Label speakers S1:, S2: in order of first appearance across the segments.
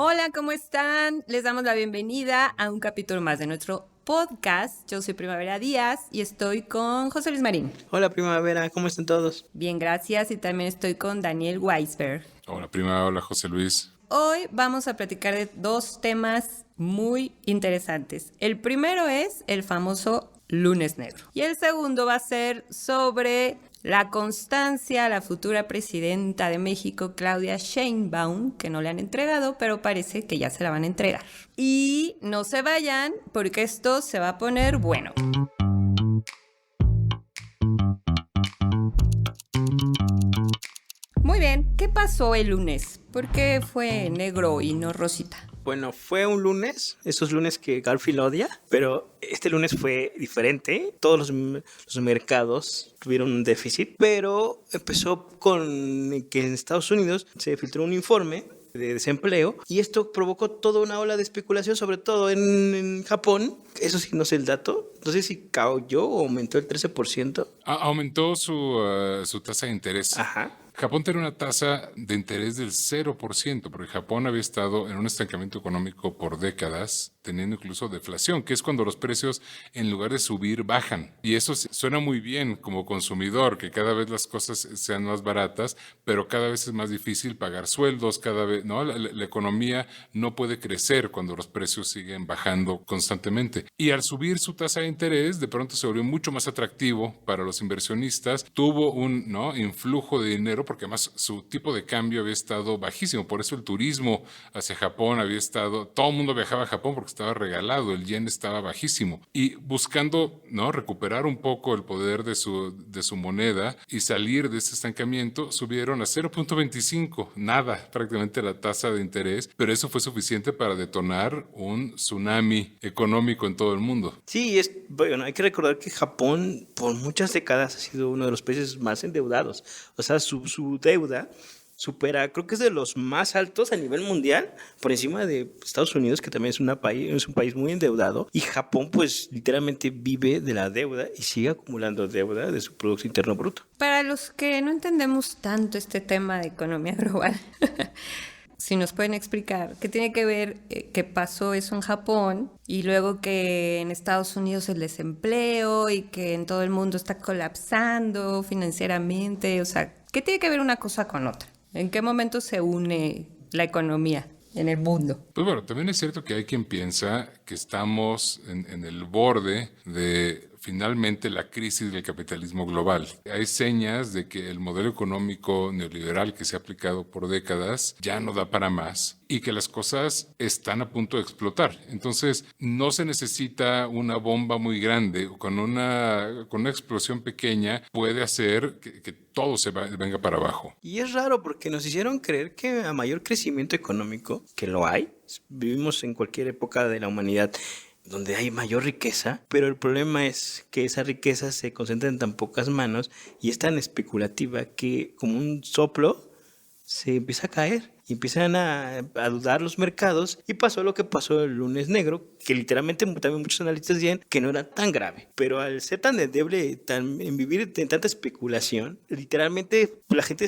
S1: Hola, ¿cómo están? Les damos la bienvenida a un capítulo más de nuestro podcast. Yo soy Primavera Díaz y estoy con José Luis Marín.
S2: Hola Primavera, ¿cómo están todos?
S1: Bien, gracias. Y también estoy con Daniel Weisberg.
S3: Hola Prima, hola José Luis.
S1: Hoy vamos a platicar de dos temas muy interesantes. El primero es el famoso lunes negro. Y el segundo va a ser sobre la constancia, la futura presidenta de México, Claudia Sheinbaum, que no le han entregado, pero parece que ya se la van a entregar. Y no se vayan, porque esto se va a poner bueno. Muy bien, ¿qué pasó el lunes? ¿Por qué fue negro y no rosita?
S2: Bueno, fue un lunes, esos lunes que Garfield odia, pero este lunes fue diferente. Todos los mercados tuvieron un déficit, pero empezó con que en Estados Unidos se filtró un informe de desempleo y esto provocó toda una ola de especulación, sobre todo en Japón. Eso sí, no sé el dato. No sé si cayó o aumentó el 13%.
S3: Aumentó su tasa de interés.
S2: Ajá.
S3: Japón tenía una tasa de interés del 0%, porque Japón había estado en un estancamiento económico por décadas, teniendo incluso deflación, que es cuando los precios, en lugar de subir, bajan. Y eso suena muy bien como consumidor, que cada vez las cosas sean más baratas, pero cada vez es más difícil pagar sueldos, cada vez, ¿no? La economía no puede crecer cuando los precios siguen bajando constantemente. Y al subir su tasa de interés, de pronto se volvió mucho más atractivo para los inversionistas, tuvo un influjo de dinero, porque además su tipo de cambio había estado bajísimo, por eso el turismo hacia Japón había estado, todo el mundo viajaba a Japón porque estaba regalado, el yen estaba bajísimo, y buscando recuperar un poco el poder de su moneda y salir de ese estancamiento, subieron a 0.25, nada prácticamente la tasa de interés, pero eso fue suficiente para detonar un tsunami económico en todo el mundo.
S2: Sí, bueno, hay que recordar que Japón por muchas décadas ha sido uno de los países más endeudados. O sea, su deuda supera, creo que es de los más altos a nivel mundial, por encima de Estados Unidos, que también es un país muy endeudado. Y Japón, pues, literalmente vive de la deuda y sigue acumulando deuda de su Producto Interno Bruto.
S1: Para los que no entendemos tanto este tema de economía global, si nos pueden explicar qué tiene que ver que pasó eso en Japón y luego que en Estados Unidos el desempleo y que en todo el mundo está colapsando financieramente, o sea, ¿qué tiene que ver una cosa con otra? ¿En qué momento se une la economía en el mundo?
S3: Pues bueno, también es cierto que hay quien piensa que estamos en el borde de finalmente la crisis del capitalismo global. Hay señas de que el modelo económico neoliberal que se ha aplicado por décadas ya no da para más y que las cosas están a punto de explotar. Entonces, no se necesita una bomba muy grande. Con una explosión pequeña puede hacer que todo venga para abajo.
S2: Y es raro porque nos hicieron creer que a mayor crecimiento económico, que lo hay, vivimos en cualquier época de la humanidad donde hay mayor riqueza, pero el problema es que esa riqueza se concentra en tan pocas manos y es tan especulativa que como un soplo se empieza a caer y empiezan a dudar los mercados y pasó lo que pasó el lunes negro, que literalmente también muchos analistas decían que no era tan grave, pero al ser tan endeble, en vivir en tanta especulación, literalmente la gente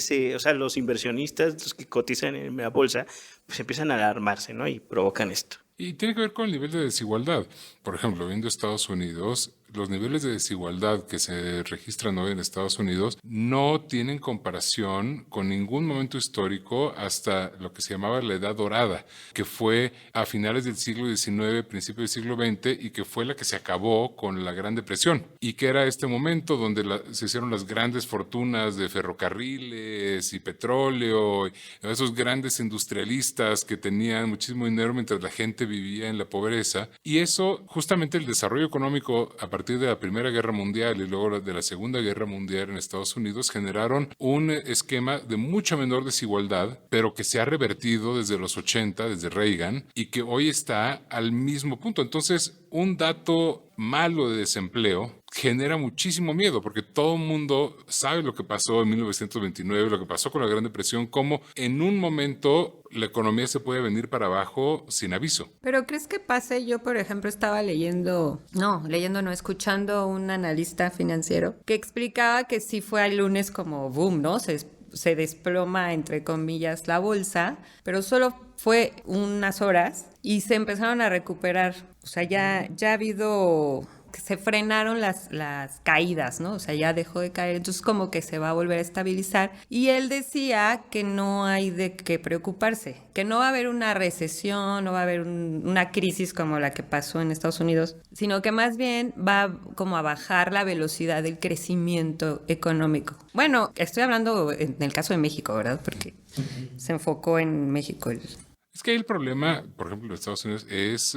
S2: los inversionistas, los que cotizan en la bolsa, pues empiezan a alarmarse, ¿no? Y provocan esto.
S3: Y tiene que ver con el nivel de desigualdad. Por ejemplo, viendo Estados Unidos, los niveles de desigualdad que se registran hoy en Estados Unidos no tienen comparación con ningún momento histórico hasta lo que se llamaba la Edad Dorada, que fue a finales del siglo XIX, principios del siglo XX, y que fue la que se acabó con la Gran Depresión. Y que era este momento donde se hicieron las grandes fortunas de ferrocarriles y petróleo, y esos grandes industrialistas que tenían muchísimo dinero mientras la gente vivía en la pobreza. Y eso, justamente el desarrollo económico a partir de la Primera Guerra Mundial y luego de la Segunda Guerra Mundial en Estados Unidos generaron un esquema de mucha menor desigualdad, pero que se ha revertido desde los 80, desde Reagan, y que hoy está al mismo punto. Entonces, un dato malo de desempleo genera muchísimo miedo, porque todo el mundo sabe lo que pasó en 1929, lo que pasó con la Gran Depresión, cómo en un momento la economía se puede venir para abajo sin aviso.
S1: ¿Pero crees que pase? Yo, por ejemplo, estaba escuchando a un analista financiero que explicaba que sí fue el lunes como boom, ¿no? Se se desploma, entre comillas, la bolsa, pero solo fue unas horas y se empezaron a recuperar. O sea, ya ha habido... que se frenaron las caídas, ¿no? O sea, ya dejó de caer, entonces como que se va a volver a estabilizar. Y él decía que no hay de qué preocuparse, que no va a haber una recesión, no va a haber una crisis como la que pasó en Estados Unidos, sino que más bien va como a bajar la velocidad del crecimiento económico. Bueno, estoy hablando en el caso de México, ¿verdad? Porque se enfocó en México.
S3: Es que ahí el problema, por ejemplo, en Estados Unidos es...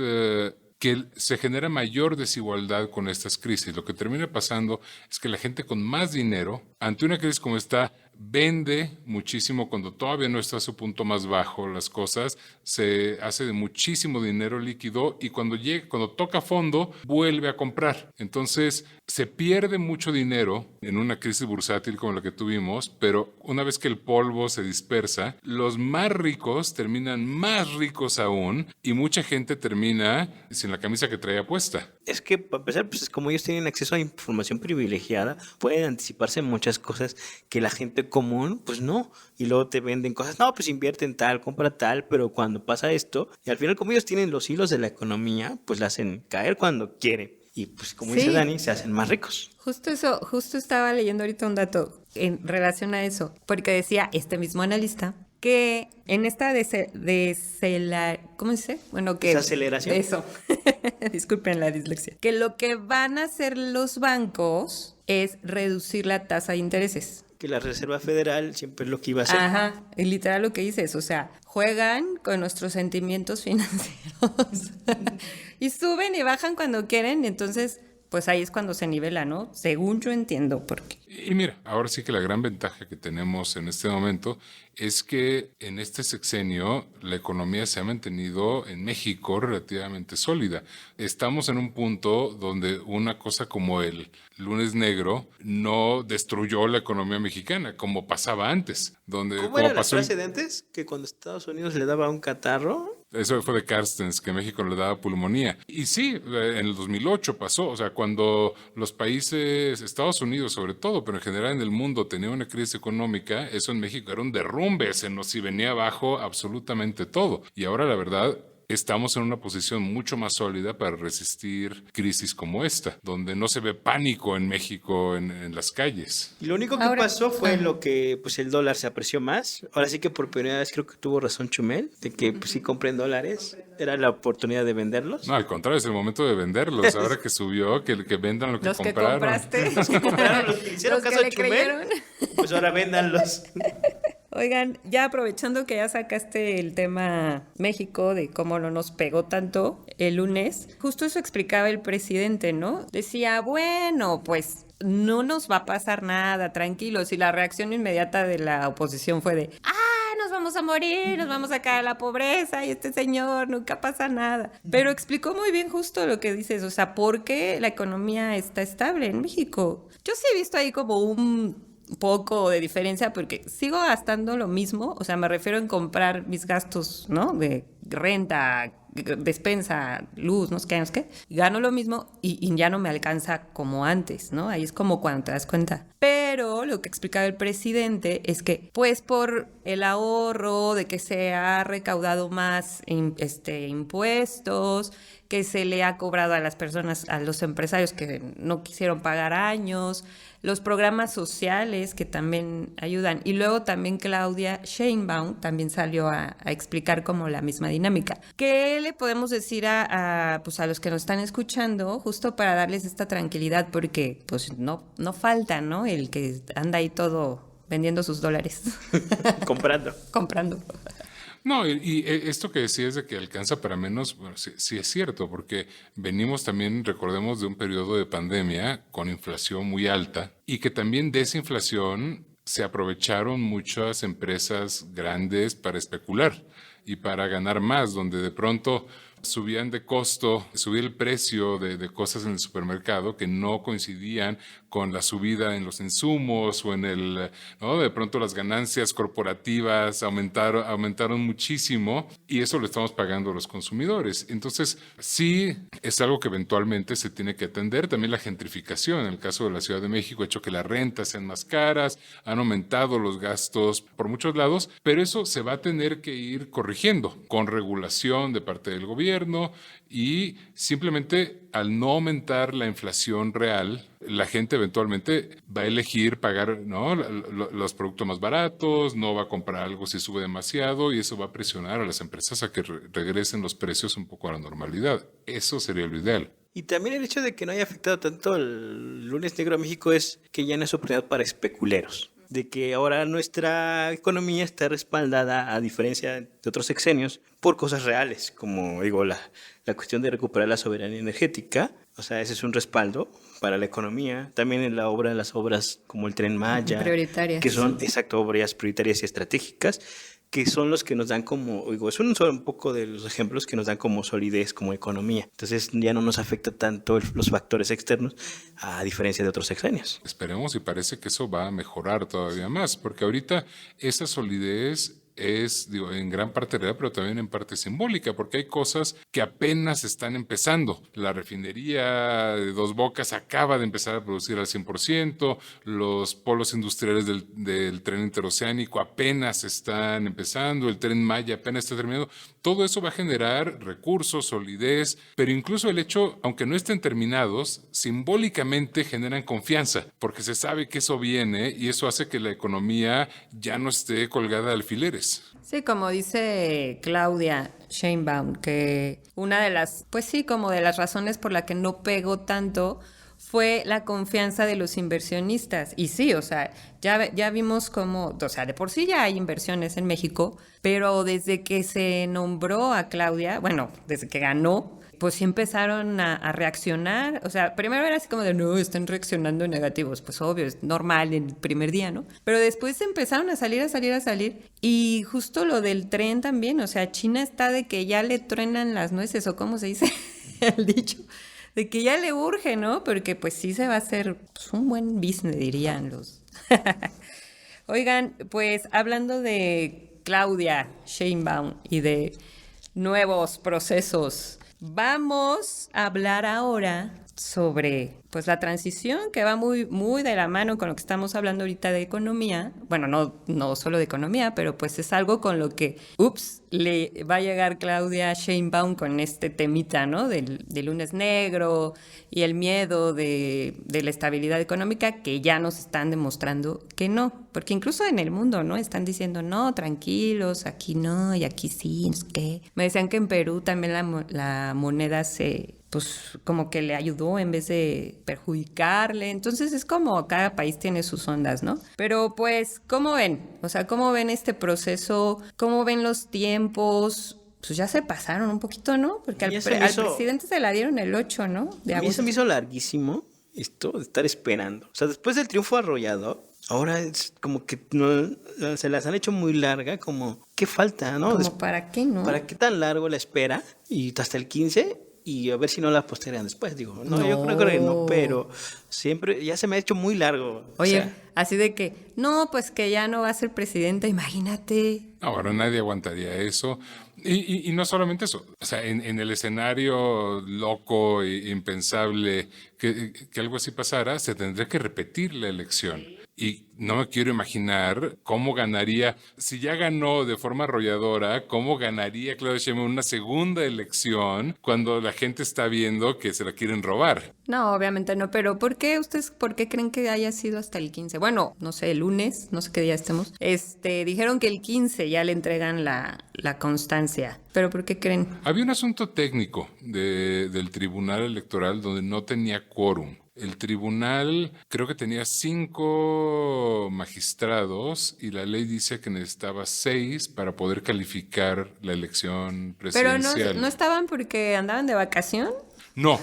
S3: que se genera mayor desigualdad con estas crisis. Lo que termina pasando es que la gente con más dinero, ante una crisis como esta, vende muchísimo cuando todavía no está a su punto más bajo las cosas, se hace de muchísimo dinero líquido y cuando toca fondo, vuelve a comprar. Entonces, se pierde mucho dinero en una crisis bursátil como la que tuvimos, pero una vez que el polvo se dispersa, los más ricos terminan más ricos aún y mucha gente termina sin la camisa que traía puesta.
S2: Es que, para empezar, pues como ellos tienen acceso a información privilegiada, pueden anticiparse muchas cosas que la gente común, pues no. Y luego te venden cosas, no, pues invierte en tal, compra tal, pero cuando pasa esto, y al final como ellos tienen los hilos de la economía, pues la hacen caer cuando quieren. Y pues como dice Dani, se hacen más ricos.
S1: Justo estaba leyendo ahorita un dato en relación a eso, porque decía este mismo analista que en esta ¿cómo se dice? Bueno, que
S2: desaceleración.
S1: Eso. Disculpen la dislexia. Que lo que van a hacer los bancos es reducir la tasa de intereses.
S2: Que la Reserva Federal siempre es lo que iba a hacer.
S1: Ajá, y literal lo que dices, o sea, juegan con nuestros sentimientos financieros y suben y bajan cuando quieren, y entonces pues ahí es cuando se nivela, ¿no? Según yo entiendo por qué.
S3: Y mira, ahora sí que la gran ventaja que tenemos en este momento es que en este sexenio la economía se ha mantenido en México relativamente sólida. Estamos en un punto donde una cosa como el lunes negro no destruyó la economía mexicana, como pasaba antes.
S2: ¿Cómo era la frase de antes? Que cuando Estados Unidos le daba un catarro...
S3: Eso fue de Carstens, que México le daba pulmonía. Y sí, en el 2008 pasó, o sea, cuando los países, Estados Unidos sobre todo, pero en general en el mundo tenía una crisis económica, eso en México era un derrumbe, se nos venía abajo absolutamente todo. Y ahora la verdad... estamos en una posición mucho más sólida para resistir crisis como esta, donde no se ve pánico en México en las calles.
S2: Y lo único que pasó fue lo que pues el dólar se apreció más. Ahora sí que por primera vez creo que tuvo razón Chumel, de que pues sí compren dólares. Era la oportunidad de venderlos.
S3: No, al contrario, es el momento de venderlos. Ahora que subió, que vendan lo que compraron.
S1: Los que compraste.
S2: Los que hicieron caso a Chumel, pues ahora véndanlos.
S1: Oigan, ya aprovechando que ya sacaste el tema México, de cómo no nos pegó tanto el lunes, justo eso explicaba el presidente, ¿no? Decía, bueno, pues no nos va a pasar nada, tranquilos. Y la reacción inmediata de la oposición fue de, nos vamos a morir, nos vamos a caer a la pobreza y este señor, nunca pasa nada. Pero explicó muy bien justo lo que dices, o sea, ¿por qué la economía está estable en México? Yo sí he visto ahí como un poco de diferencia porque sigo gastando lo mismo, o sea, me refiero en comprar mis gastos, ¿no? De renta, despensa, luz, no sé qué, gano lo mismo y ya no me alcanza como antes, ¿no? Ahí es como cuando te das cuenta. Pero lo que explicaba el presidente es que, pues por el ahorro de que se ha recaudado más impuestos, que se le ha cobrado a las personas, a los empresarios que no quisieron pagar años, los programas sociales que también ayudan. Y luego también Claudia Sheinbaum también salió a explicar como la misma dinámica. ¿Qué le podemos decir pues a los que nos están escuchando justo para darles esta tranquilidad? Porque pues no falta, ¿no? El que anda ahí todo vendiendo sus dólares. Comprando.
S3: No, y esto que decías de que alcanza para menos, bueno, sí es cierto, porque venimos también, recordemos, de un periodo de pandemia con inflación muy alta y que también de esa inflación se aprovecharon muchas empresas grandes para especular y para ganar más, donde de pronto subían de costo, subía el precio de cosas en el supermercado que no coincidían con la subida en los insumos o ¿no? De pronto las ganancias corporativas aumentaron muchísimo y eso lo estamos pagando los consumidores. Entonces, sí es algo que eventualmente se tiene que atender. También la gentrificación, en el caso de la Ciudad de México, ha hecho que las rentas sean más caras, han aumentado los gastos por muchos lados, pero eso se va a tener que ir corrigiendo con regulación de parte del gobierno y simplemente al no aumentar la inflación real, la gente eventualmente va a elegir pagar, ¿no? los productos más baratos, no va a comprar algo si sube demasiado y eso va a presionar a las empresas a que regresen los precios un poco a la normalidad. Eso sería lo ideal.
S2: Y también el hecho de que no haya afectado tanto el lunes negro a México es que ya no es oportunidad para especuleros. De que ahora nuestra economía está respaldada, a diferencia de otros sexenios, por cosas reales, como digo, la cuestión de recuperar la soberanía energética. O sea, ese es un respaldo para la economía. También en las obras como el Tren Maya,
S1: prioritarias,
S2: que son, exacto, obras prioritarias y estratégicas, que son los que nos dan como, digo, es un poco de los ejemplos que nos dan como solidez como economía. Entonces ya no nos afecta tanto los factores externos, a diferencia de otros sexenios.
S3: Esperemos y parece que eso va a mejorar todavía más, porque ahorita esa solidez es, digo, en gran parte real, pero también en parte simbólica, porque hay cosas que apenas están empezando. La refinería de Dos Bocas acaba de empezar a producir al 100%, los polos industriales del tren interoceánico apenas están empezando, el Tren Maya apenas está terminando. Todo eso va a generar recursos, solidez, pero incluso el hecho, aunque no estén terminados, simbólicamente generan confianza, porque se sabe que eso viene y eso hace que la economía ya no esté colgada de alfileres.
S1: Sí, como dice Claudia Sheinbaum, que una de las, pues sí, como de las razones por la que no pegó tanto fue la confianza de los inversionistas. Y sí, o sea, ya vimos cómo, o sea, de por sí ya hay inversiones en México, pero desde que se nombró a Claudia, bueno, desde que ganó, pues sí empezaron a reaccionar. O sea, primero era así como de, no, están reaccionando negativos. Pues obvio, es normal en el primer día, ¿no? Pero después empezaron a salir. Y justo lo del tren también, o sea, China está de que ya le truenan las nueces, o cómo se dice el dicho, de que ya le urge, ¿no? Porque pues sí se va a hacer pues, un buen business, dirían los. Oigan, pues hablando de Claudia Sheinbaum y de nuevos procesos, vamos a hablar ahora sobre pues la transición que va muy, muy de la mano con lo que estamos hablando ahorita de economía. Bueno, no solo de economía, pero pues es algo con lo que, le va a llegar Claudia Sheinbaum con este temita, ¿no? Del lunes negro y el miedo de la estabilidad económica que ya nos están demostrando que no. Porque incluso en el mundo, ¿no? Están diciendo, no, tranquilos, aquí no y aquí sí, no sé qué. Me decían que en Perú también la moneda pues como que le ayudó en vez de perjudicarle. Entonces es como cada país tiene sus ondas, ¿no? Pero pues, ¿cómo ven? O sea, ¿cómo ven este proceso? ¿Cómo ven los tiempos? Pues ya se pasaron un poquito, ¿no? Porque al presidente se la dieron el 8, ¿no?
S2: A mí se me hizo larguísimo esto de estar esperando. O sea, después del triunfo arrollador, ahora es como que no, se las han hecho muy larga, como, ¿qué falta, no?
S1: Como, ¿para qué, no?
S2: ¿Para qué tan largo la espera? Y hasta el 15... y a ver si no la postergan después, digo. No, yo creo que no, pero siempre ya se me ha hecho muy largo.
S1: Oye, o sea, así de que, no, pues que ya no va a ser presidenta, imagínate.
S3: Ahora nadie aguantaría eso. Y no solamente eso, o sea, en el escenario loco e impensable que algo así pasara, se tendría que repetir la elección. Y no me quiero imaginar cómo ganaría, si ya ganó de forma arrolladora, cómo ganaría Claudia Sheinbaum una segunda elección cuando la gente está viendo que se la quieren robar.
S1: No, obviamente no, pero ¿por qué creen que haya sido hasta el 15? Bueno, no sé, el lunes, no sé qué día estemos, dijeron que el 15 ya le entregan la constancia, pero ¿por qué creen?
S3: Había un asunto técnico del Tribunal Electoral donde no tenía quórum. El tribunal creo que tenía 5 magistrados y la ley dice que necesitaba 6 para poder calificar la elección presidencial.
S1: Pero no estaban porque andaban de vacación.
S3: No,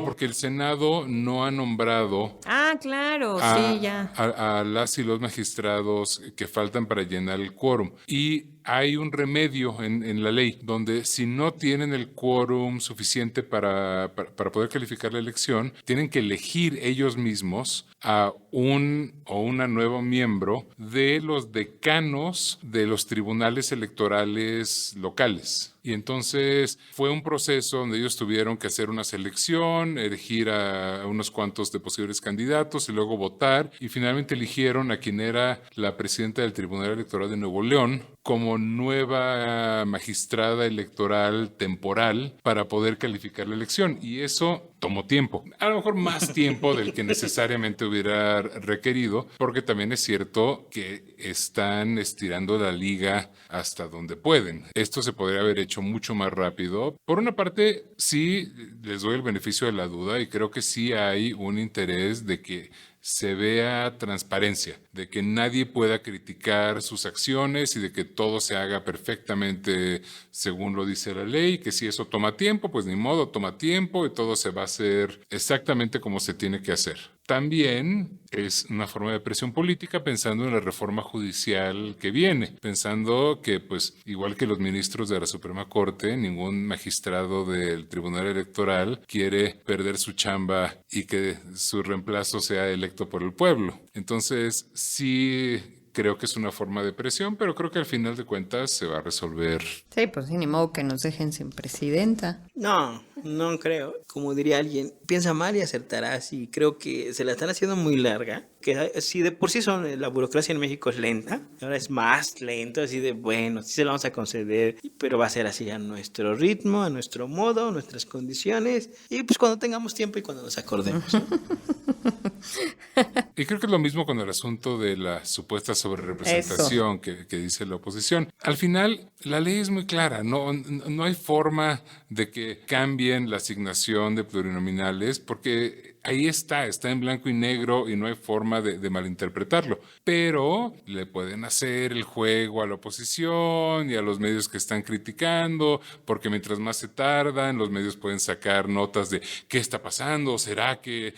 S3: porque el Senado no ha nombrado
S1: Ah, claro,
S3: a,
S1: sí, ya.
S3: a las y los magistrados que faltan para llenar el quórum. Y hay un remedio en la ley donde si no tienen el quórum suficiente para poder calificar la elección, tienen que elegir ellos mismos a un o una nueva miembro de los decanos de los tribunales electorales locales. Y entonces fue un proceso donde ellos tuvieron que hacer una selección, elegir a unos cuantos de posibles candidatos y luego votar. Y finalmente eligieron a quien era la presidenta del Tribunal Electoral de Nuevo León como nueva magistrada electoral temporal para poder calificar la elección. Y eso tomó tiempo, a lo mejor más tiempo del que necesariamente hubiera requerido, porque también es cierto que están estirando la liga hasta donde pueden. Esto se podría haber hecho mucho más rápido. Por una parte, sí les doy el beneficio de la duda y creo que sí hay un interés de que se vea transparencia, de que nadie pueda criticar sus acciones y de que todo se haga perfectamente según lo dice la ley, que si eso toma tiempo, pues ni modo, toma tiempo y todo se va a hacer exactamente como se tiene que hacer. También es una forma de presión política pensando en la reforma judicial que viene, pensando que, pues, igual que los ministros de la Suprema Corte, ningún magistrado del Tribunal Electoral quiere perder su chamba y que su reemplazo sea electo por el pueblo. Entonces, sí creo que es una forma de presión, pero creo que al final de cuentas se va a resolver.
S1: Sí, pues sí, ni modo que nos dejen sin presidenta.
S2: No, no creo. Como diría alguien, piensa mal y acertarás. Y creo que se la están haciendo muy larga. Que si de por sí la burocracia en México es lenta, ahora es más lento, así de bueno, sí se lo vamos a conceder, pero va a ser así a nuestro ritmo, a nuestro modo, a nuestras condiciones. Y pues cuando tengamos tiempo y cuando nos acordemos, ¿no?
S3: Y creo que es lo mismo con el asunto de la supuesta sobrerepresentación que dice la oposición. Al final, la ley es muy clara, no hay forma de que cambien la asignación de plurinominales porque ahí está en blanco y negro y no hay forma de malinterpretarlo. Pero le pueden hacer el juego a la oposición y a los medios que están criticando, porque mientras más se tardan, los medios pueden sacar notas de qué está pasando, será que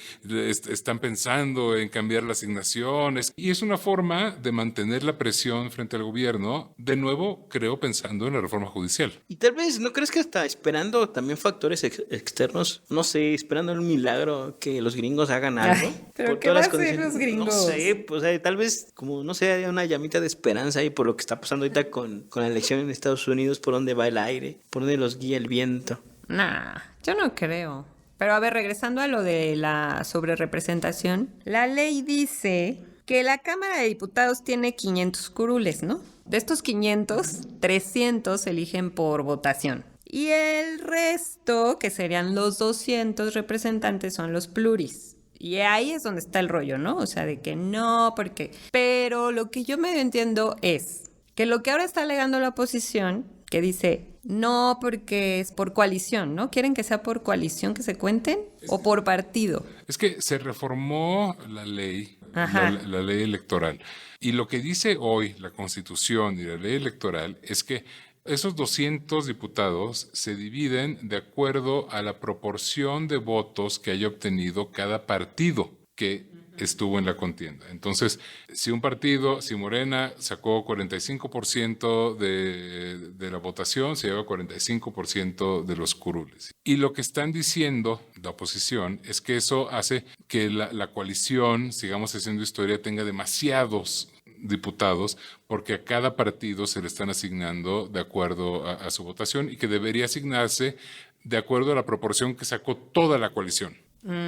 S3: están pensando en cambiar las asignaciones. Y es una forma de mantener la presión frente al gobierno, de nuevo, creo, pensando en la reforma judicial.
S2: Y tal vez, ¿no crees que está esperando también factores externos? No sé, esperando un milagro que los gringos hagan algo.
S1: Ay, ¿pero qué va a hacer los gringos?
S2: No sé, pues tal vez, como no sé, hay una llamita de esperanza ahí por lo que está pasando ahorita con la elección en Estados Unidos, por dónde va el aire, por dónde los guía el viento.
S1: Nah, yo no creo. Pero a ver, regresando a lo de la sobrerepresentación, la ley dice que la Cámara de Diputados tiene 500 curules, ¿no? De estos 500, 300 se eligen por votación. Y el resto, que serían los 200 representantes, son los pluris. Y ahí es donde está el rollo, ¿no? O sea, de que no, porque... Pero lo que yo medio entiendo es que lo que ahora está alegando la oposición, que dice, no, porque es por coalición, ¿no? ¿Quieren que sea por coalición que se cuenten o por partido?
S3: Es que se reformó la ley, la ley electoral. Y lo que dice hoy la Constitución y la ley electoral es que esos 200 diputados se dividen de acuerdo a la proporción de votos que haya obtenido cada partido que estuvo en la contienda. Entonces, si Morena sacó 45% de la votación, se lleva 45% de los curules. Y lo que están diciendo la oposición es que eso hace que la coalición, sigamos haciendo historia, tenga demasiados diputados porque a cada partido se le están asignando de acuerdo a su votación y que debería asignarse de acuerdo a la proporción que sacó toda la coalición.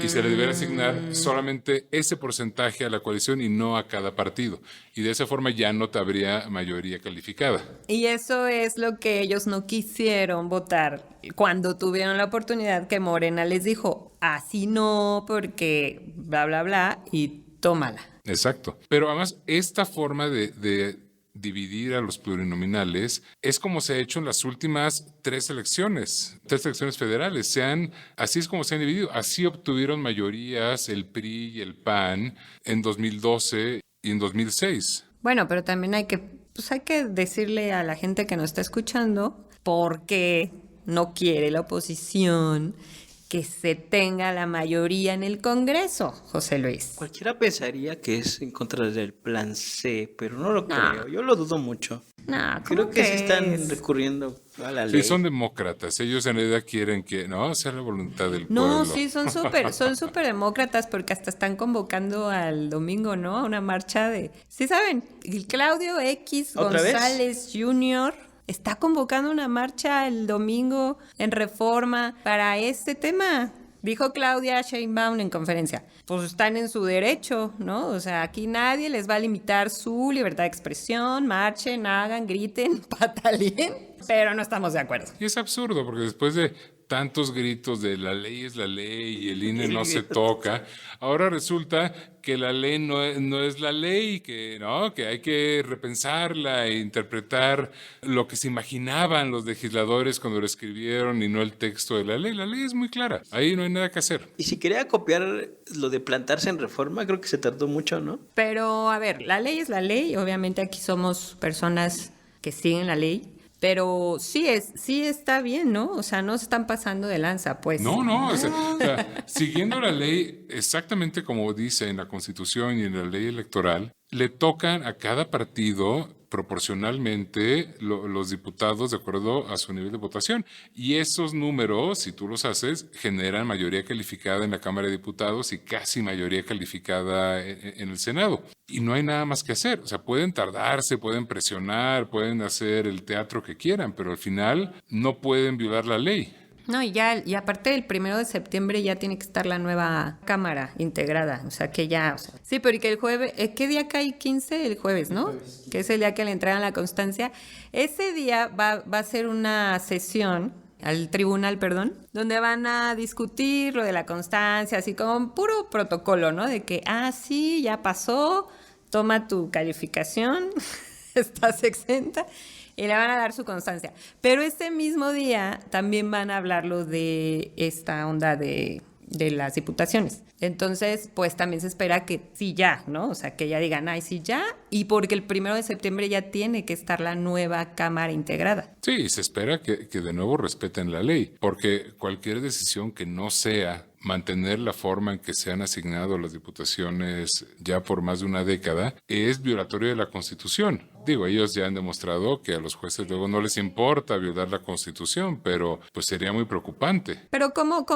S3: Y se le debería asignar solamente ese porcentaje a la coalición y no a cada partido. Y de esa forma ya no habría mayoría calificada.
S1: Y eso es lo que ellos no quisieron votar cuando tuvieron la oportunidad que Morena les dijo, así no, porque bla, bla, bla, y tómala.
S3: Exacto. Pero además, esta forma de dividir a los plurinominales es como se ha hecho en las últimas tres elecciones federales. Así es como se han dividido. Así obtuvieron mayorías el PRI y el PAN en 2012 y en 2006.
S1: Bueno, pero también hay que decirle a la gente que nos está escuchando por qué no quiere la oposición que se tenga la mayoría en el Congreso, José Luis.
S2: Cualquiera pensaría que es en contra del plan C, pero no lo
S1: No.
S2: creo. Yo lo dudo mucho.
S1: No,
S2: Creo que sí están
S1: crees?
S2: recurriendo a la
S3: Sí,
S2: ley.
S3: son demócratas. Ellos en realidad quieren que, no, sea la voluntad del
S1: No,
S3: pueblo.
S1: sí, son súper demócratas porque hasta están convocando al domingo, ¿no? A una marcha de... Sí, ¿saben? El Claudio X
S2: ¿Otra vez?
S1: González Jr. está convocando una marcha el domingo en Reforma para este tema. Dijo Claudia Sheinbaum en conferencia, pues están en su derecho, ¿no? O sea, aquí nadie les va a limitar su libertad de expresión, marchen, hagan, griten, pataleen, pero no estamos de acuerdo.
S3: Y es absurdo, porque después de tantos gritos de la ley es la ley y el INE no se toca, ahora resulta que la ley no es la ley, que, ¿no? Que hay que repensarla e interpretar lo que se imaginaban los legisladores cuando lo escribieron y no el texto de la ley. La ley es muy clara, ahí no hay nada que hacer.
S2: Y si quería copiar lo de plantarse en Reforma, creo que se tardó mucho, ¿no?
S1: Pero, a ver, la ley es la ley, obviamente aquí somos personas que siguen la ley, pero sí está bien, ¿no? O sea, no se están pasando de lanza, pues.
S3: No, o sea, siguiendo la ley exactamente como dice en la Constitución y en la ley electoral, le tocan a cada partido proporcionalmente los diputados de acuerdo a su nivel de votación. Y esos números, si tú los haces, generan mayoría calificada en la Cámara de Diputados y casi mayoría calificada en el Senado. Y no hay nada más que hacer. O sea, pueden tardarse, pueden presionar, pueden hacer el teatro que quieran, pero al final no pueden violar la ley.
S1: No, y aparte el 1 de septiembre ya tiene que estar la nueva Cámara integrada, o sea que ya, o sea, sí, pero y que el jueves, ¿qué día cae 15? El jueves, ¿no? Que es el día que le entregan la constancia. Ese día va a ser una sesión al tribunal, perdón, donde van a discutir lo de la constancia, así como puro protocolo, ¿no? De que, sí, ya pasó, toma tu calificación, estás exenta. Y le van a dar su constancia. Pero este mismo día también van a hablarlo de esta onda de las diputaciones. Entonces, pues también se espera que sí ya, ¿no? O sea, que ya digan, sí ya. Y porque el 1 de septiembre ya tiene que estar la nueva Cámara integrada.
S3: Sí, se espera que de nuevo respeten la ley, porque cualquier decisión que no sea mantener la forma en que se han asignado las diputaciones ya por más de una década es violatorio de la Constitución. Digo, ellos ya han demostrado que a los jueces luego no les importa violar la Constitución, pero pues sería muy preocupante.
S1: Pero ¿cómo?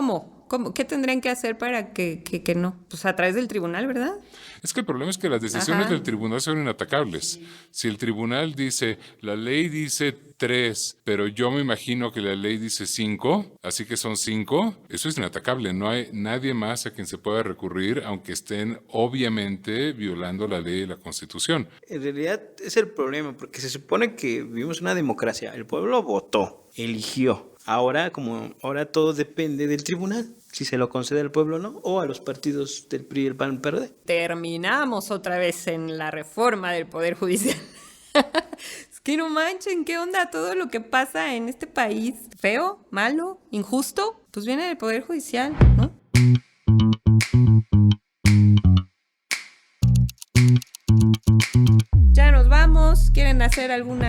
S1: ¿Qué tendrían que hacer para que no? Pues a través del tribunal, ¿verdad?
S3: Es que el problema es que las decisiones del tribunal son inatacables. Si el tribunal dice, la ley dice 3, pero yo me imagino que la ley dice 5, así que son 5, eso es inatacable. No hay nadie más a quien se pueda recurrir, aunque estén obviamente violando la ley y la Constitución.
S2: En realidad es el problema, porque se supone que vivimos una democracia. El pueblo votó, eligió. Ahora todo depende del tribunal, si se lo concede al pueblo o no, o a los partidos del PRI y el PAN PRD.
S1: Terminamos otra vez en la reforma del Poder Judicial. Es que no manchen, ¿qué onda? Todo lo que pasa en este país, feo, malo, injusto, pues viene del Poder Judicial, ¿no? Ya nos vamos. ¿Quieren hacer algún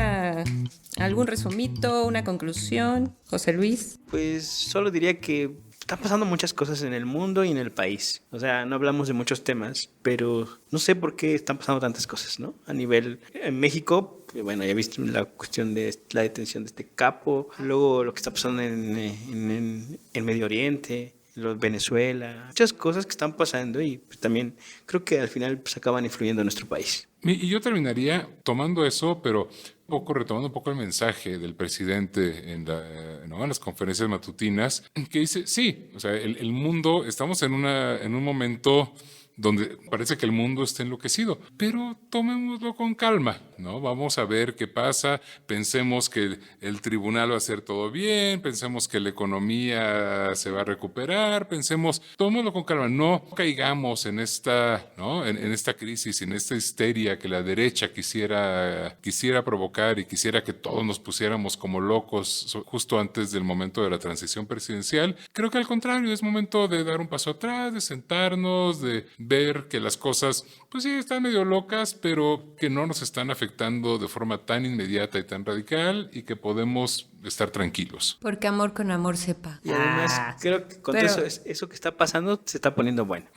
S1: resumito, una conclusión, José Luis?
S2: Pues solo diría que están pasando muchas cosas en el mundo y en el país. O sea, no hablamos de muchos temas, pero no sé por qué están pasando tantas cosas, ¿no? A nivel en México, bueno, ya viste la cuestión de la detención de este capo, luego lo que está pasando en Medio Oriente, Venezuela, muchas cosas que están pasando y pues, también creo que al final pues, acaban influyendo en nuestro país.
S3: Y yo terminaría tomando eso, pero retomando un poco el mensaje del presidente en las conferencias matutinas, que dice, sí, o sea, el mundo, estamos en un momento donde parece que el mundo está enloquecido, pero tomémoslo con calma, ¿no? Vamos a ver qué pasa, pensemos que el tribunal va a hacer todo bien, pensemos que la economía se va a recuperar, tomémoslo con calma, no caigamos en esta, ¿no? en esta crisis, en esta histeria que la derecha quisiera provocar y quisiera que todos nos pusiéramos como locos justo antes del momento de la transición presidencial. Creo que al contrario, es momento de dar un paso atrás, de sentarnos, de ver que las cosas, pues sí, están medio locas, pero que no nos están afectando de forma tan inmediata y tan radical y que podemos estar tranquilos.
S1: Porque amor con amor sepa.
S2: Y además, creo que con
S1: pero-
S2: todo eso que está pasando se está poniendo bueno.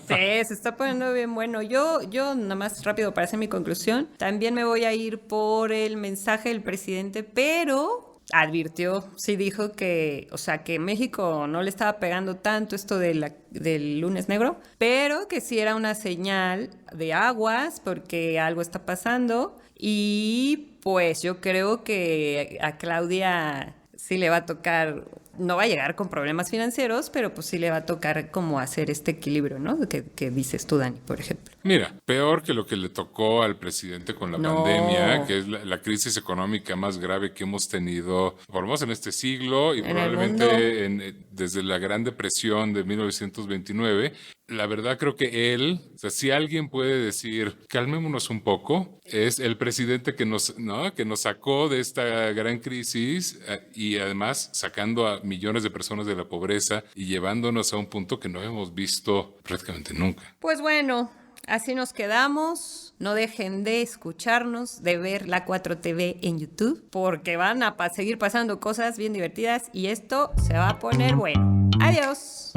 S1: Sí, se está poniendo bien bueno. Yo nada más rápido para hacer mi conclusión, también me voy a ir por el mensaje del presidente, pero advirtió, sí dijo que, o sea, que México no le estaba pegando tanto esto del lunes negro, pero que sí era una señal de aguas porque algo está pasando y pues yo creo que a Claudia sí le va a tocar, no va a llegar con problemas financieros, pero pues sí le va a tocar como hacer este equilibrio, ¿no? Que dices tú, Dani, por ejemplo.
S3: Mira, peor que lo que le tocó al presidente con la
S1: No.
S3: pandemia, que es la crisis económica más grave que hemos tenido, por lo menos en este siglo y
S1: En el
S3: probablemente
S1: mundo.
S3: desde la Gran Depresión de 1929. La verdad creo que él, o sea, si alguien puede decir, calmémonos un poco, es el presidente que ¿no? que nos sacó de esta gran crisis y además sacando a millones de personas de la pobreza y llevándonos a un punto que no hemos visto prácticamente nunca.
S1: Pues bueno, así nos quedamos. No dejen de escucharnos, de ver la 4TV en YouTube, porque van a seguir pasando cosas bien divertidas y esto se va a poner bueno. Adiós.